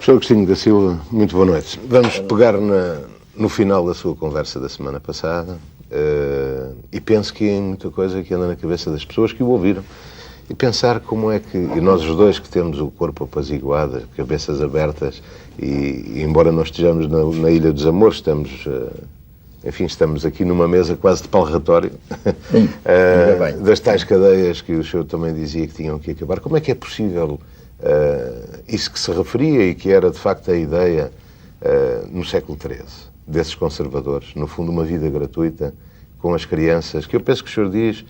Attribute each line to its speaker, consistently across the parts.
Speaker 1: Professor Agostinho da Silva, muito boa noite. Vamos pegar no final da sua conversa da semana passada e penso que é muita coisa que anda na cabeça das pessoas que o ouviram. E pensar como é que, e nós os dois que temos o corpo apaziguado, cabeças abertas, e embora nós estejamos na Ilha dos Amores, estamos aqui numa mesa quase de palratório, das tais cadeias que o senhor também dizia que tinham que acabar. Como é que é possível isso que se referia e que era de facto a ideia no século XIII, desses conservadores, no fundo uma vida gratuita com as crianças, que eu penso que o senhor diz...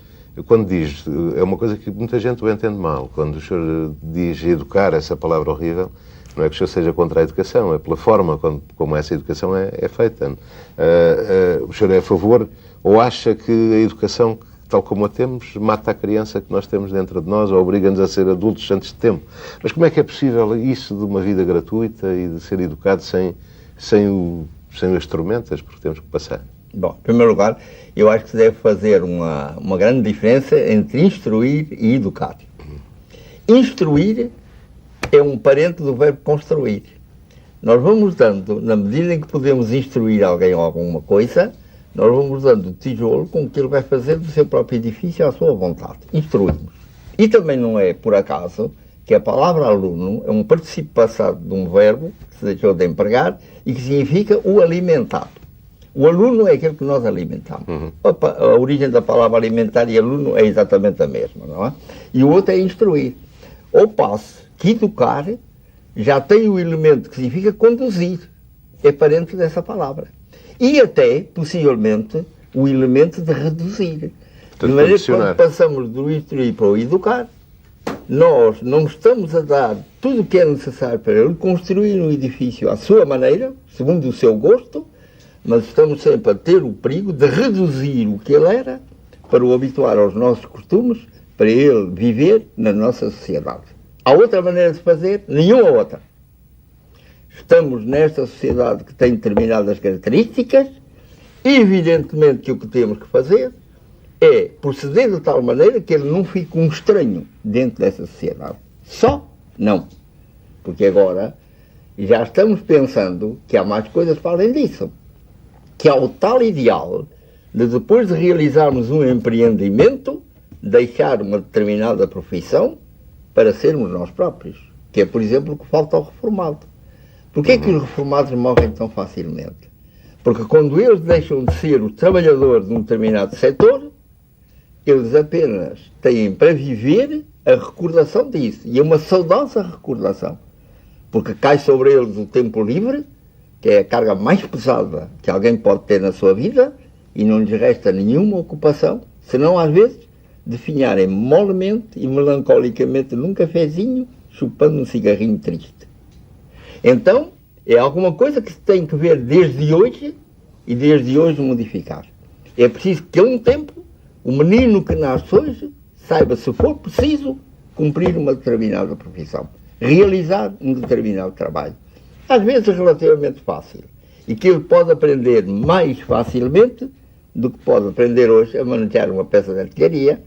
Speaker 1: Quando diz, é uma coisa que muita gente o entende mal, quando o senhor diz educar, essa palavra horrível, não é que o senhor seja contra a educação, é pela forma como essa educação é feita. O senhor é a favor ou acha que a educação, tal como a temos, mata a criança que nós temos dentro de nós ou obriga-nos a ser adultos antes de tempo? Mas como é que é possível isso de uma vida gratuita e de ser educado sem as tormentas porque temos que passar?
Speaker 2: Bom, em primeiro lugar, eu acho que se deve fazer uma grande diferença entre instruir e educar. Instruir é um parente do verbo construir. Nós vamos dando, na medida em que podemos instruir alguém ou alguma coisa, nós vamos dando o tijolo com que ele vai fazer do seu próprio edifício à sua vontade. Instruímos. E também não é por acaso que a palavra aluno é um particípio passado de um verbo que se deixou de empregar e que significa o alimentado. O aluno é aquele que nós alimentamos. A origem da palavra alimentar e aluno é exatamente a mesma, não é? E o outro é instruir. Ao passo que educar já tem o elemento que significa conduzir. É parente dessa palavra. E até, possivelmente, o elemento de reduzir. De maneira que quando passamos do instruir para o educar, nós não estamos a dar tudo o que é necessário para ele construir um edifício à sua maneira, segundo o seu gosto, mas estamos sempre a ter o perigo de reduzir o que ele era para o habituar aos nossos costumes, para ele viver na nossa sociedade. Há outra maneira de fazer? Nenhuma outra. Estamos nesta sociedade que tem determinadas características, e evidentemente que o que temos que fazer é proceder de tal maneira que ele não fique um estranho dentro dessa sociedade. Só não. Porque agora já estamos pensando que há mais coisas para além disso. Que há o tal ideal de depois de realizarmos um empreendimento, deixar uma determinada profissão para sermos nós próprios. Que é, por exemplo, o que falta ao reformado. Porquê é que os reformados morrem tão facilmente? Porque quando eles deixam de ser os trabalhadores de um determinado setor, eles apenas têm para viver a recordação disso. E é uma saudosa recordação. Porque cai sobre eles o tempo livre, que é a carga mais pesada que alguém pode ter na sua vida, e não lhes resta nenhuma ocupação, senão às vezes definharem molemente e melancolicamente num cafezinho, chupando um cigarrinho triste. Então, é alguma coisa que se tem que ver desde hoje, e desde hoje modificar. É preciso que a um tempo, o menino que nasce hoje, saiba, se for preciso, cumprir uma determinada profissão, realizar um determinado trabalho. Às vezes relativamente fácil, e que ele pode aprender mais facilmente do que pode aprender hoje a manejar uma peça de artilharia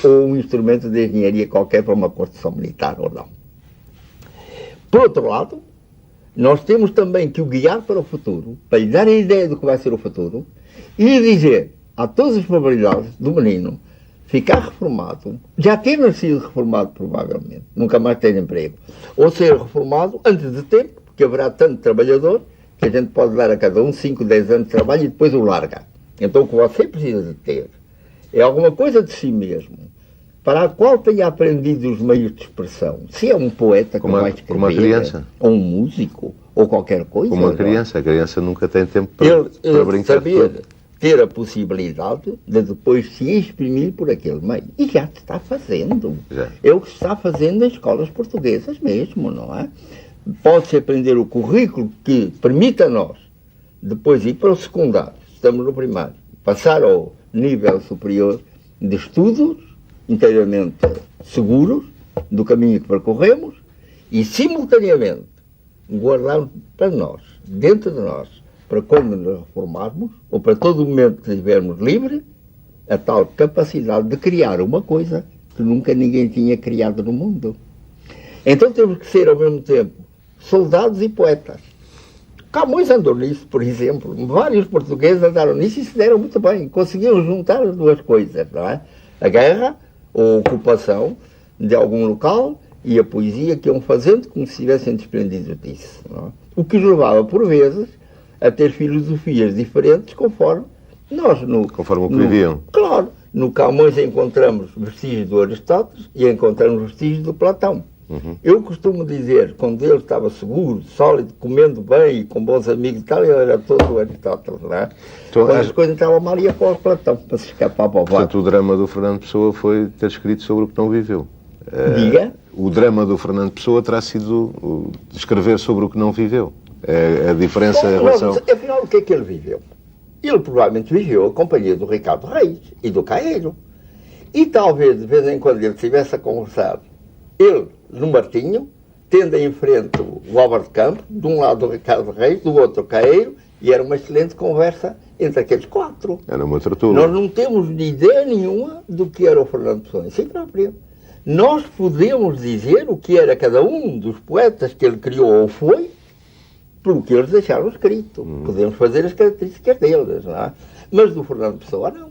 Speaker 2: ou um instrumento de engenharia qualquer para uma construção militar ou não. Por outro lado, nós temos também que o guiar para o futuro, para lhe dar a ideia do que vai ser o futuro, e lhe dizer, há todas as probabilidades do menino ficar reformado, já ter nascido reformado provavelmente, nunca mais ter emprego, ou ser reformado antes de tempo, que haverá tanto trabalhador que a gente pode dar a cada um 5, 10 anos de trabalho e depois o larga. Então o que você precisa de ter é alguma coisa de si mesmo, para a qual tenha aprendido os meios de expressão. Se é um poeta que vai escrever,
Speaker 1: como a criança,
Speaker 2: ou um músico, ou qualquer coisa.
Speaker 1: Como a criança nunca tem tempo para brincar.
Speaker 2: Saber ter a possibilidade de depois se exprimir por aquele meio. E já se está fazendo.
Speaker 1: Já.
Speaker 2: É o que se está fazendo nas escolas portuguesas mesmo, não é? Pode-se aprender o currículo que permite a nós depois ir para o secundário, estamos no primário, passar ao nível superior de estudos inteiramente seguros do caminho que percorremos e, simultaneamente, guardarmos para nós, dentro de nós, para quando nos reformarmos, ou para todo o momento que estivermos livres, a tal capacidade de criar uma coisa que nunca ninguém tinha criado no mundo. Então temos que ser, ao mesmo tempo, soldados e poetas. Camões andou nisso, por exemplo. Vários portugueses andaram nisso e se deram muito bem. Conseguiram juntar as duas coisas, não é? A guerra, a ocupação de algum local e a poesia que iam fazendo como se tivessem desprendido disso. Não é? O que os levava, por vezes, a ter filosofias diferentes conforme nós...
Speaker 1: Conforme o que viviam.
Speaker 2: Claro. No Camões encontramos vestígios do Aristóteles e encontramos vestígios do Platão. Eu costumo dizer, quando ele estava seguro, sólido, comendo bem, com bons amigos e tal, ele era todo o Aristóteles, não é?
Speaker 1: Então,
Speaker 2: quando as coisas estavam mal, ia para o Platão, para se escapar para o
Speaker 1: Portanto,
Speaker 2: vácuo.
Speaker 1: o drama do Fernando Pessoa foi ter escrito sobre o que não viveu.
Speaker 2: Diga?
Speaker 1: O drama do Fernando Pessoa terá sido escrever sobre o que não viveu. É a diferença em relação...
Speaker 2: Afinal, o que é que ele viveu? Ele provavelmente viveu a companhia do Ricardo Reis e do Caeiro. E talvez, de vez em quando, ele estivesse a conversar, ele, no Martinho, tendo em frente o Álvaro de Campos, de um lado o Ricardo Reis, do outro o Caeiro, e era uma excelente conversa entre aqueles quatro.
Speaker 1: Era uma tertúlia.
Speaker 2: Nós não temos ideia nenhuma do que era o Fernando Pessoa em si próprio. Nós podemos dizer o que era cada um dos poetas que ele criou ou foi, pelo que eles deixaram escrito. Podemos fazer as características deles, não é? Mas do Fernando Pessoa, não.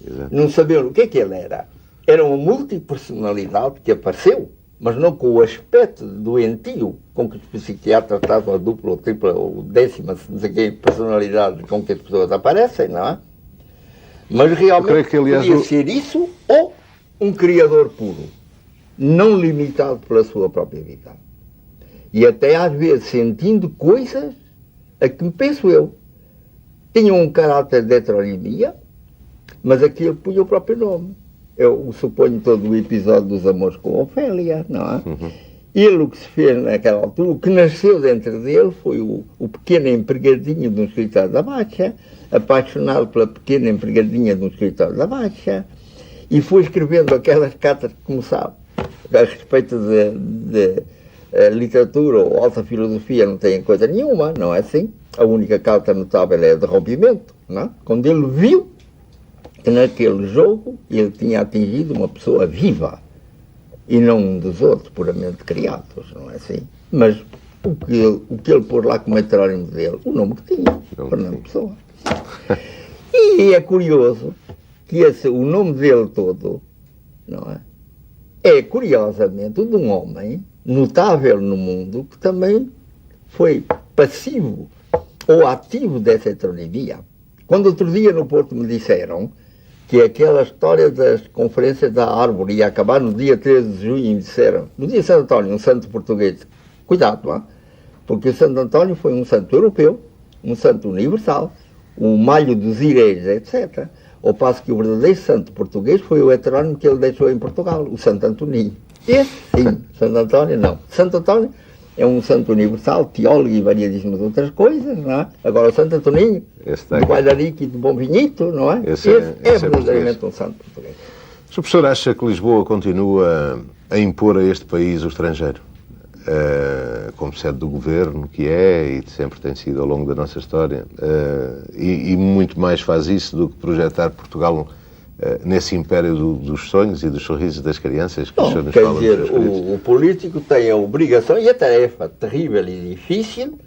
Speaker 1: Exato.
Speaker 2: Não sabemos o que é que ele era. Era uma multipersonalidade que apareceu, mas não com o aspecto doentio com que os psiquiatras tratam a dupla ou tripla ou décima, não sei que, personalidade com que as pessoas aparecem, não é? Mas realmente
Speaker 1: que, aliás,
Speaker 2: podia ser isso ou um criador puro, não limitado pela sua própria vida. E até às vezes sentindo coisas a que, penso eu, tinham um caráter de heteroнимia, mas aquilo punha o próprio nome. Eu suponho todo o episódio dos amores com Ofélia, não é? Ele, o que se fez naquela altura, o que nasceu dentro dele foi o pequeno empregadinho de um escritório da Baixa, apaixonado pela pequena empregadinha de um escritório da Baixa, e foi escrevendo aquelas cartas que começavam a respeito de literatura ou alta filosofia, não tem coisa nenhuma, não é assim? A única carta notável é a de rompimento, não é? Quando ele viu que naquele jogo ele tinha atingido uma pessoa viva e não um dos outros puramente criados, não é assim? Mas o que ele pôs lá como heterónimo dele, o nome que tinha, Fernando Pessoa. E é curioso que o nome dele todo, não é curiosamente o de um homem notável no mundo que também foi passivo ou ativo dessa heteronomia. Quando outro dia no Porto me disseram que aquela história das conferências da Árvore ia acabar no dia 13 de junho, e me disseram, no dia de Santo António, um santo português, cuidado lá, porque o Santo António foi um santo europeu, um santo universal, um malho dos ireis, etc. Ao passo que o verdadeiro santo português foi o heterónimo que ele deixou em Portugal, o Santo Antoninho. Esse sim, Santo António não. Santo António é um santo universal, teólogo e variadíssimas outras coisas, não é? Agora o Santo Antoninho, do Guaidarico e do Bom Vinhito, não é? Esse é verdadeiramente um santo português.
Speaker 1: O professor acha que Lisboa continua a impor a este país o estrangeiro? Como sede do governo, que é e sempre tem sido ao longo da nossa história, e muito mais faz isso do que projetar Portugal nesse império dos sonhos e dos sorrisos das crianças que o senhor nos fala.
Speaker 2: Quer dizer, o político tem a obrigação e a tarefa terrível e difícil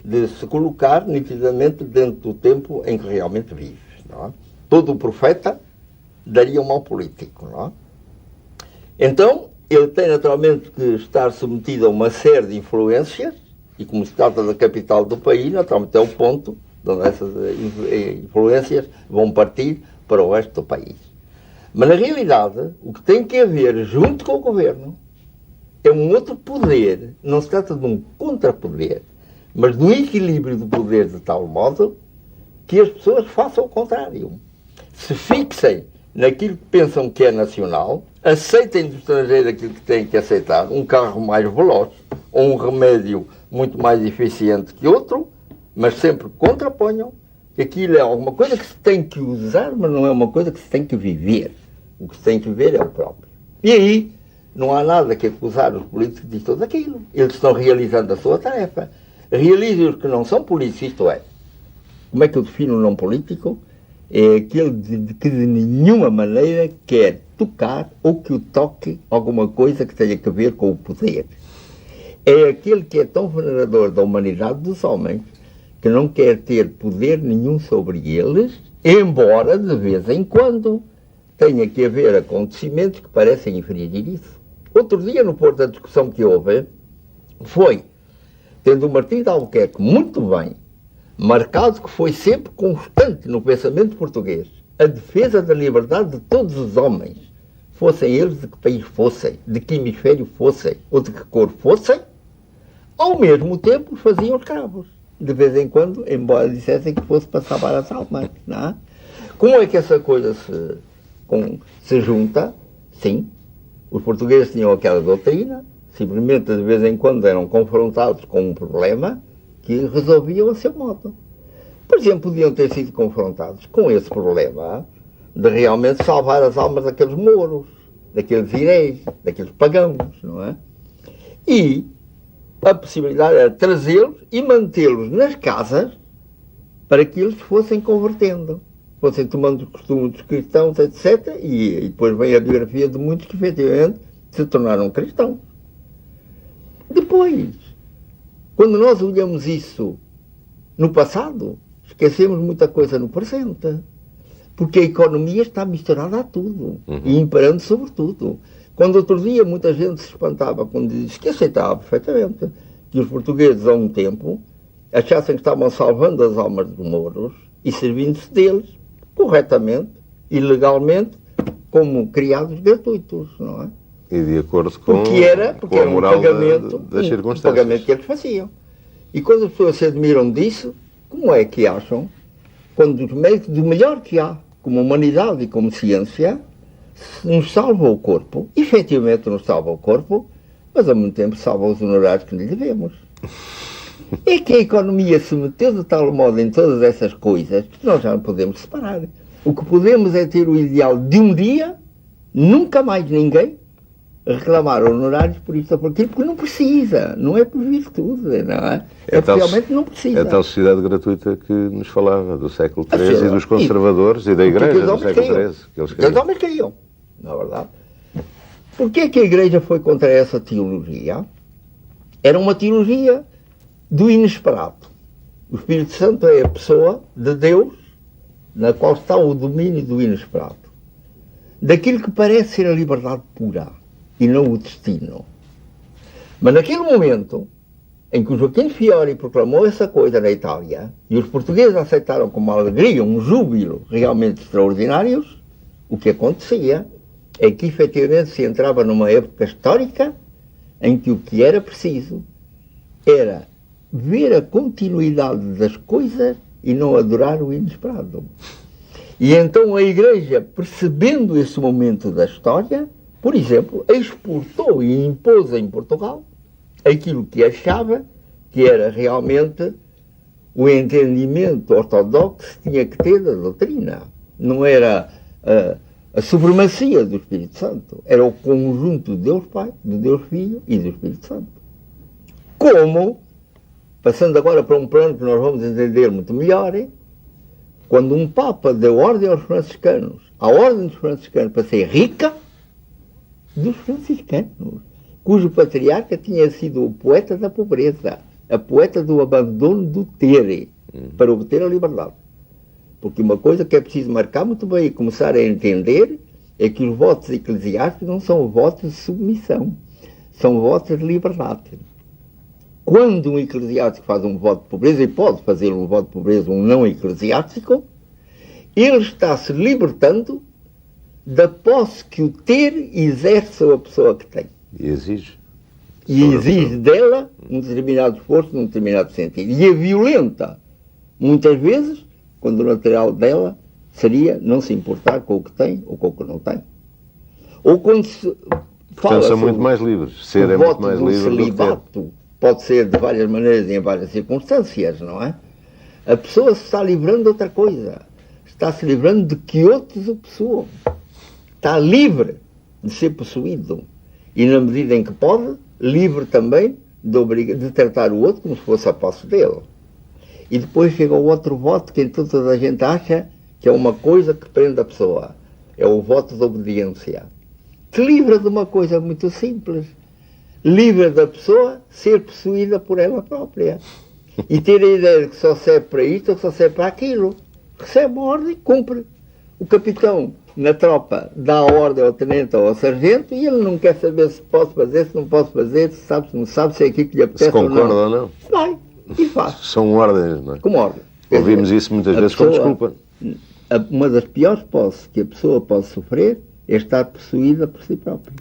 Speaker 2: de se colocar nitidamente dentro do tempo em que realmente vive, não é? Todo profeta daria um mau político, não é? Então, ele tem naturalmente que estar submetido a uma série de influências, e como se trata da capital do país, naturalmente é o ponto onde essas influências vão partir para o resto do país. Mas na realidade, o que tem que haver junto com o governo é um outro poder, não se trata de um contrapoder, mas de um equilíbrio do poder de tal modo que as pessoas façam o contrário. Se fixem naquilo que pensam que é nacional, aceitem do estrangeiro aquilo que têm que aceitar, um carro mais veloz ou um remédio muito mais eficiente que outro, mas sempre contraponham que aquilo é alguma coisa que se tem que usar, mas não é uma coisa que se tem que viver. O que se tem que viver é o próprio. E aí não há nada que acusar os políticos de tudo aquilo. Eles estão realizando a sua tarefa. Realizem os que não são políticos, isto é. Como é que eu defino um não político? É aquele que de nenhuma maneira quer tocar ou que o toque alguma coisa que tenha a ver com o poder. é aquele que é tão venerador da humanidade dos homens que não quer ter poder nenhum sobre eles, embora de vez em quando tenha que haver acontecimentos que parecem infringir isso. Outro dia, no Porto, a discussão que houve foi, tendo o Martim de Albuquerque muito bem marcado, que foi sempre constante no pensamento português, a defesa da liberdade de todos os homens, fossem eles de que país fossem, de que hemisfério fossem, ou de que cor fossem, ao mesmo tempo faziam escravos. De vez em quando, embora dissessem que fosse para salvar as almas. Não é? Como é que essa coisa se junta? Sim, os portugueses tinham aquela doutrina, simplesmente de vez em quando eram confrontados com um problema que resolviam a seu modo. Por exemplo, podiam ter sido confrontados com esse problema de realmente salvar as almas daqueles mouros, daqueles iréis, daqueles pagãos, não é? E a possibilidade era trazê-los e mantê-los nas casas para que eles fossem convertendo, fossem tomando os costumes dos cristãos, etc. E depois vem a biografia de muitos que efetivamente se tornaram cristãos. Depois, quando nós olhamos isso no passado, esquecemos muita coisa no presente. Porque a economia está misturada a tudo e imperando sobre tudo. Quando outro dia muita gente se espantava quando disse que aceitava perfeitamente que os portugueses há um tempo achassem que estavam salvando as almas dos mouros e servindo-se deles corretamente e legalmente como criados gratuitos, não é?
Speaker 1: E de acordo com,
Speaker 2: porque era
Speaker 1: a moral
Speaker 2: um pagamento,
Speaker 1: das circunstâncias.
Speaker 2: Um pagamento que eles faziam. E quando as pessoas se admiram disso, como é que acham, quando os meios do melhor que há, como humanidade e como ciência, nos salva o corpo, efetivamente nos salva o corpo, mas ao mesmo tempo salva os honorários que lhe devemos. É que a economia se meteu de tal modo em todas essas coisas que nós já não podemos separar. O que podemos é ter o ideal de um dia, nunca mais ninguém, reclamar honorários por isto ou por aquilo, porque não precisa, não é por virtude, não é? Realmente não precisa.
Speaker 1: É a tal sociedade gratuita que nos falava, do século XIII e dos conservadores e da Igreja do século XIII. Que os
Speaker 2: homens queriam, na verdade. Porquê que a Igreja foi contra essa teologia? Era uma teologia do inesperado. O Espírito Santo é a pessoa de Deus na qual está o domínio do inesperado. Daquilo que parece ser a liberdade pura e não o destino. Mas naquele momento em que o Joaquim Fiori proclamou essa coisa na Itália e os portugueses aceitaram com uma alegria, um júbilo realmente extraordinários, o que acontecia é que efetivamente se entrava numa época histórica em que o que era preciso era ver a continuidade das coisas e não adorar o inesperado. E então a Igreja, percebendo esse momento da história, por exemplo, exportou e impôs em Portugal aquilo que achava que era realmente o entendimento ortodoxo que tinha que ter da doutrina. Não era a supremacia do Espírito Santo, era o conjunto de Deus Pai, do Deus Filho e do Espírito Santo. Como, passando agora para um plano que nós vamos entender muito melhor, quando um Papa deu ordem aos franciscanos, a ordem dos franciscanos para ser rica, dos franciscanos, cujo patriarca tinha sido o poeta da pobreza, a poeta do abandono do ter, para obter a liberdade. Porque uma coisa que é preciso marcar muito bem e começar a entender é que os votos eclesiásticos não são votos de submissão, são votos de liberdade. Quando um eclesiástico faz um voto de pobreza, e pode fazer um voto de pobreza um não eclesiástico, ele está se libertando da posse que o ter exerce sobre a pessoa que tem.
Speaker 1: E exige.
Speaker 2: E exige dela um determinado esforço, num determinado sentido. E a violenta, muitas vezes, quando o natural dela seria não se importar com o que tem ou com o que não tem. Ou quando se fala
Speaker 1: são muito mais livres. Ser é muito mais livre
Speaker 2: celibato, do que pode ser de várias maneiras e em várias circunstâncias, não é? A pessoa se está livrando de outra coisa. Está se livrando de que outros o possuam. Está livre de ser possuído. E na medida em que pode, livre também de tratar o outro como se fosse a posse dele. E depois chega o outro voto que então toda a gente acha que é uma coisa que prende a pessoa. É o voto de obediência. Que livra de uma coisa muito simples. livra da pessoa ser possuída por ela própria. E ter a ideia de que só serve para isto ou só serve para aquilo. Recebe uma ordem, cumpre. O capitão, na tropa, dá a ordem ao tenente ou ao sargento e ele não quer saber se posso fazer, se não posso fazer, se sabe, se não sabe, se é aquilo que lhe apetece ou não.
Speaker 1: Se concorda ou não.
Speaker 2: Vai, e faz.
Speaker 1: São ordens, não é?
Speaker 2: Como ordem.
Speaker 1: Ouvimos isso muitas vezes como desculpa.
Speaker 2: Uma das piores posses que a pessoa pode sofrer é estar possuída por si própria.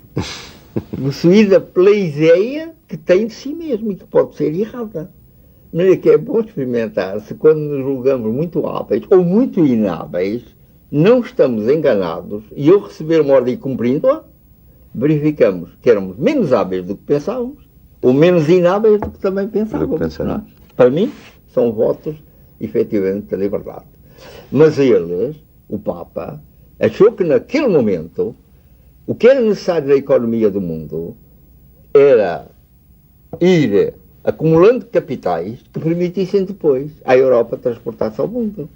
Speaker 2: Possuída pela ideia que tem de si mesmo e que pode ser errada. De maneira que é bom experimentar se quando nos julgamos muito hábeis ou muito inábeis, não estamos enganados e ao receber uma ordem cumprindo-a, verificamos que éramos menos hábeis do que pensávamos ou menos inábeis do que também pensávamos. Não é? Para mim, são votos, efetivamente, da liberdade. Mas eles, o Papa, achou que naquele momento o que era necessário na economia do mundo era ir acumulando capitais que permitissem depois à Europa transportar-se ao mundo.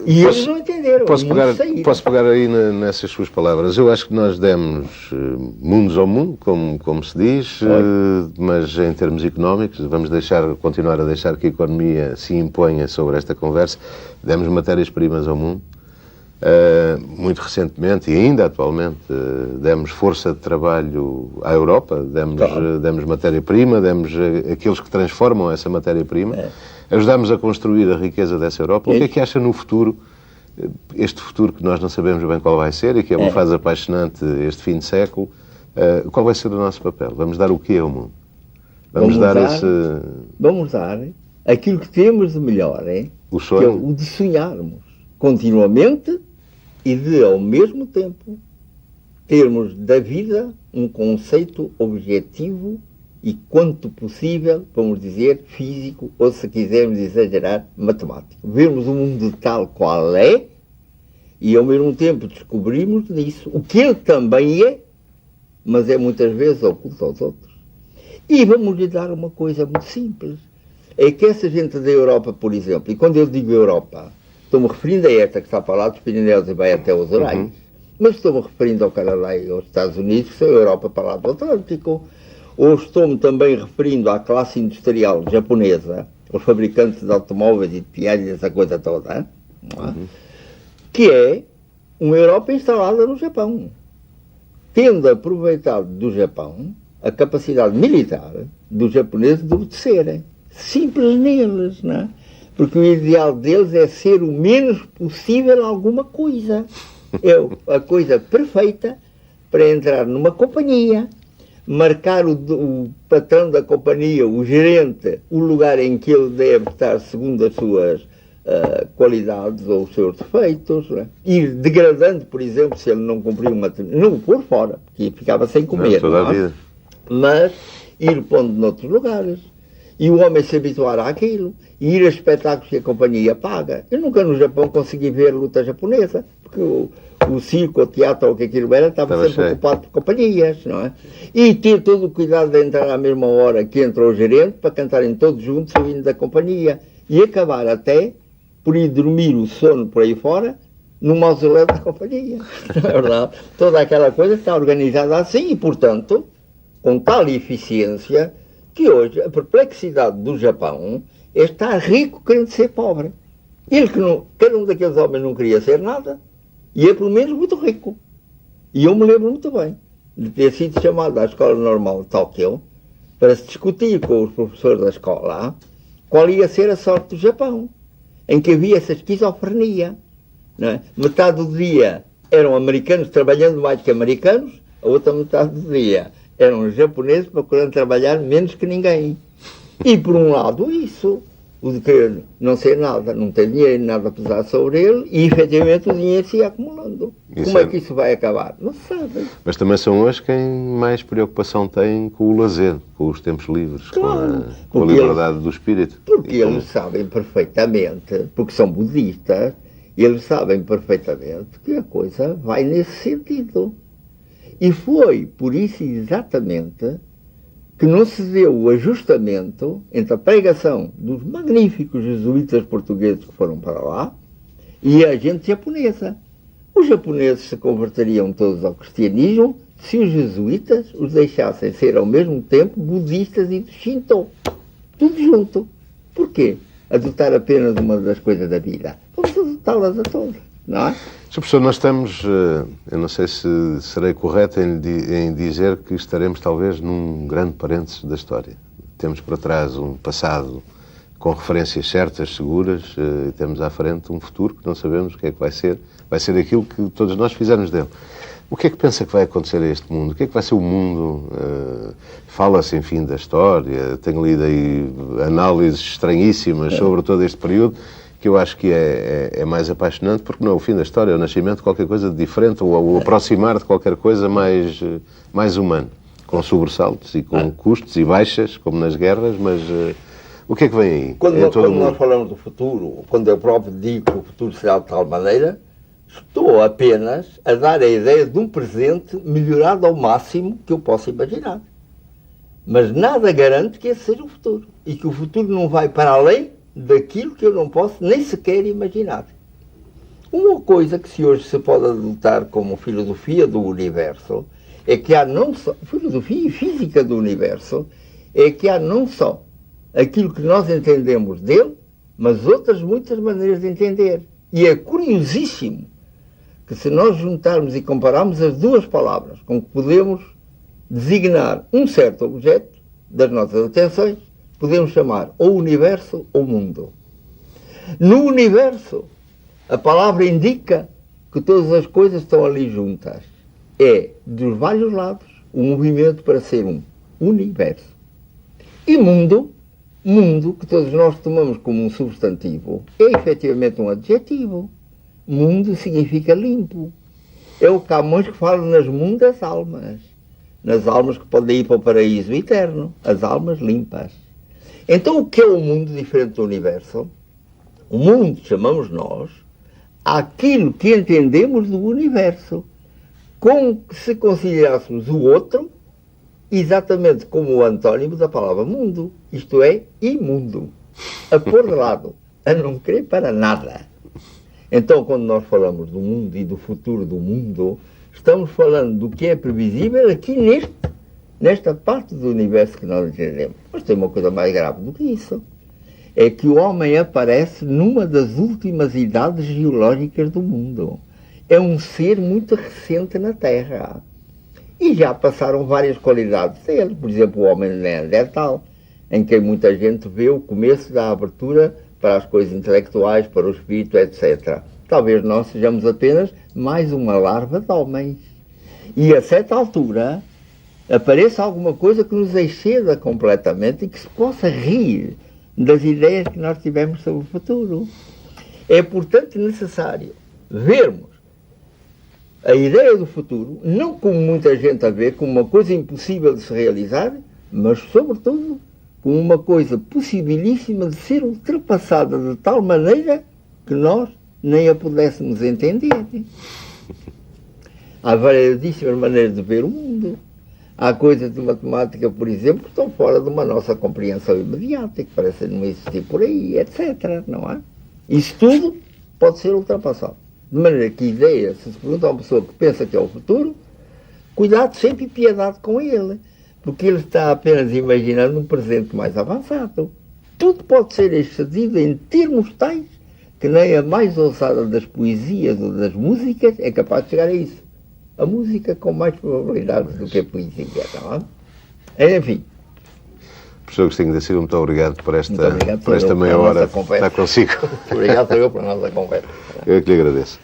Speaker 2: E eles não entenderam.
Speaker 1: Posso pegar aí nessas suas palavras. Eu acho que nós demos mundos ao mundo, como se diz, mas em termos económicos, vamos continuar a deixar que a economia se imponha sobre esta conversa. Demos matérias-primas ao mundo. Muito recentemente e ainda atualmente demos força de trabalho à Europa, demos matéria-prima, demos aqueles que transformam essa matéria-prima, ajudámos a construir a riqueza dessa Europa. O que é que acha no futuro, este futuro que nós não sabemos bem qual vai ser e que é uma fase apaixonante este fim de século, qual vai ser o nosso papel? Vamos dar o quê ao mundo? Vamos dar
Speaker 2: aquilo que temos de melhor,
Speaker 1: o sonho?
Speaker 2: Que é o de sonharmos continuamente e de, ao mesmo tempo, termos da vida um conceito objetivo e, quanto possível, vamos dizer, físico, ou se quisermos exagerar, matemático. Vermos o mundo tal qual é e, ao mesmo tempo, descobrirmos disso o que ele também é, mas é muitas vezes oculto aos outros. E vamos lhe dar uma coisa muito simples. É que essa gente da Europa, por exemplo, e quando eu digo Europa, estou-me referindo a esta que está para lá dos Pirineus e vai até os Urais, mas estou-me referindo ao Canadá e aos Estados Unidos, que são a Europa para lá do Atlântico, ou estou-me também referindo à classe industrial japonesa, os fabricantes de automóveis e de piadas, essa coisa toda, que é uma Europa instalada no Japão, tendo aproveitado do Japão a capacidade militar dos japoneses de obedecerem. Simples neles, não é? Porque o ideal deles é ser o menos possível alguma coisa. É a coisa perfeita para entrar numa companhia, marcar o patrão da companhia, o gerente, o lugar em que ele deve estar segundo as suas qualidades ou os seus defeitos, né? Ir degradando, por exemplo, se ele não cumpriu uma... Não o pôr fora, porque ficava sem comer.
Speaker 1: Toda a vida.
Speaker 2: Mas ir pondo noutros lugares. E o homem se habituar àquilo, e ir a espetáculos que a companhia paga. Eu nunca no Japão consegui ver luta japonesa, porque o circo, o teatro, ou o que aquilo era, estava sempre ocupado por companhias, não é? E ter todo o cuidado de entrar à mesma hora que entra o gerente, para cantarem todos juntos o hino da companhia, e acabar até por ir dormir o sono por aí fora, no mausoléu da companhia. Não é verdade? Toda aquela coisa está organizada assim, e portanto, com tal eficiência, que hoje a perplexidade do Japão é estar rico querendo ser pobre. Ele que não, cada um daqueles homens não queria ser nada, e é pelo menos muito rico. E eu me lembro muito bem de ter sido chamado à Escola Normal de Tóquio para se discutir com os professores da escola qual ia ser a sorte do Japão, em que havia essa esquizofrenia. Não é? Metade do dia eram americanos trabalhando mais que americanos, a outra metade do dia eram japoneses procurando trabalhar menos que ninguém. E, por um lado, isso, o de querer não ser nada, não ter dinheiro, nada a pesar sobre ele, e, efetivamente, o dinheiro se ia acumulando. Como é que isso vai acabar? Não se sabe.
Speaker 1: Mas também são hoje quem mais preocupação tem com o lazer, com os tempos livres,
Speaker 2: claro,
Speaker 1: com a liberdade do espírito.
Speaker 2: Porque eles sabem perfeitamente, porque são budistas, eles sabem perfeitamente que a coisa vai nesse sentido. E foi por isso exatamente que não se deu o ajustamento entre a pregação dos magníficos jesuítas portugueses que foram para lá e a gente japonesa. Os japoneses se converteriam todos ao cristianismo se os jesuítas os deixassem ser ao mesmo tempo budistas e do Shinto. Tudo junto. Porquê? Adotar apenas uma das coisas da vida. Vamos adotá-las a todas, não é?
Speaker 1: Sr. Professor, nós estamos, eu não sei se serei correto em dizer que estaremos talvez num grande parênteses da história. Temos por trás um passado com referências certas, seguras, e temos à frente um futuro que não sabemos o que é que vai ser. Vai ser aquilo que todos nós fizermos dele. O que é que pensa que vai acontecer a este mundo? O que é que vai ser o mundo? Fala-se, enfim, da história. Tenho lido aí análises estranhíssimas sobre todo este período, que eu acho que é mais apaixonante, porque não é o fim da história, é o nascimento de qualquer coisa de diferente, ou o aproximar de qualquer coisa mais humano, com sobressaltos e com custos e baixas, como nas guerras, mas o que é que vem aí?
Speaker 2: Quando nós falamos do futuro, quando eu próprio digo que o futuro será de tal maneira, estou apenas a dar a ideia de um presente melhorado ao máximo que eu possa imaginar. Mas nada garante que esse seja o futuro. E que o futuro não vai para além daquilo que eu não posso nem sequer imaginar. Uma coisa que hoje se pode adotar como filosofia do universo é que há não só, filosofia e física do universo, é que há não só aquilo que nós entendemos dele, mas outras muitas maneiras de entender. E é curiosíssimo que se nós juntarmos e compararmos as duas palavras com que podemos designar um certo objeto das nossas atenções, podemos chamar ou universo ou mundo. No universo, a palavra indica que todas as coisas estão ali juntas. É, dos vários lados, o movimento para ser um universo. E mundo, que todos nós tomamos como um substantivo, é efetivamente um adjetivo. Mundo significa limpo. É o Camões que fala nas mundas almas. Nas almas que podem ir para o paraíso eterno. As almas limpas. Então o que é o mundo diferente do universo? O mundo, chamamos nós, aquilo que entendemos do universo. Como se considerássemos o outro exatamente como o antônimo da palavra mundo. Isto é, imundo. A pôr de lado. A não querer para nada. Então, quando nós falamos do mundo e do futuro do mundo, estamos falando do que é previsível aqui nesta parte do universo que nós entendemos. Mas tem uma coisa mais grave do que isso. É que o homem aparece numa das últimas idades geológicas do mundo. É um ser muito recente na Terra. E já passaram várias qualidades dele. Por exemplo, o homem neandertal, em que muita gente vê o começo da abertura para as coisas intelectuais, para o espírito, etc. Talvez nós sejamos apenas mais uma larva de homens. E a certa altura apareça alguma coisa que nos exceda completamente e que se possa rir das ideias que nós tivemos sobre o futuro. É, portanto, necessário vermos a ideia do futuro, não como muita gente a vê, como uma coisa impossível de se realizar, mas, sobretudo, como uma coisa possibilíssima de ser ultrapassada de tal maneira que nós nem a pudéssemos entender. Há variedíssimas maneiras de ver o mundo. Há coisas de matemática, por exemplo, que estão fora de uma nossa compreensão imediata, que parecem não existir por aí, etc. Não é? Isso tudo pode ser ultrapassado. De maneira que a ideia, se pergunta a uma pessoa que pensa que é o futuro, cuidado sempre e piedade com ele. Porque ele está apenas imaginando um presente mais avançado. Tudo pode ser excedido em termos tais que nem a mais ousada das poesias ou das músicas é capaz de chegar a isso. A música com mais probabilidades do que a poesia, não é? Enfim.
Speaker 1: Professor Agostinho da Silva, muito obrigado por esta meia hora estar consigo.
Speaker 2: Obrigado eu pela nossa conversa.
Speaker 1: Eu que lhe agradeço.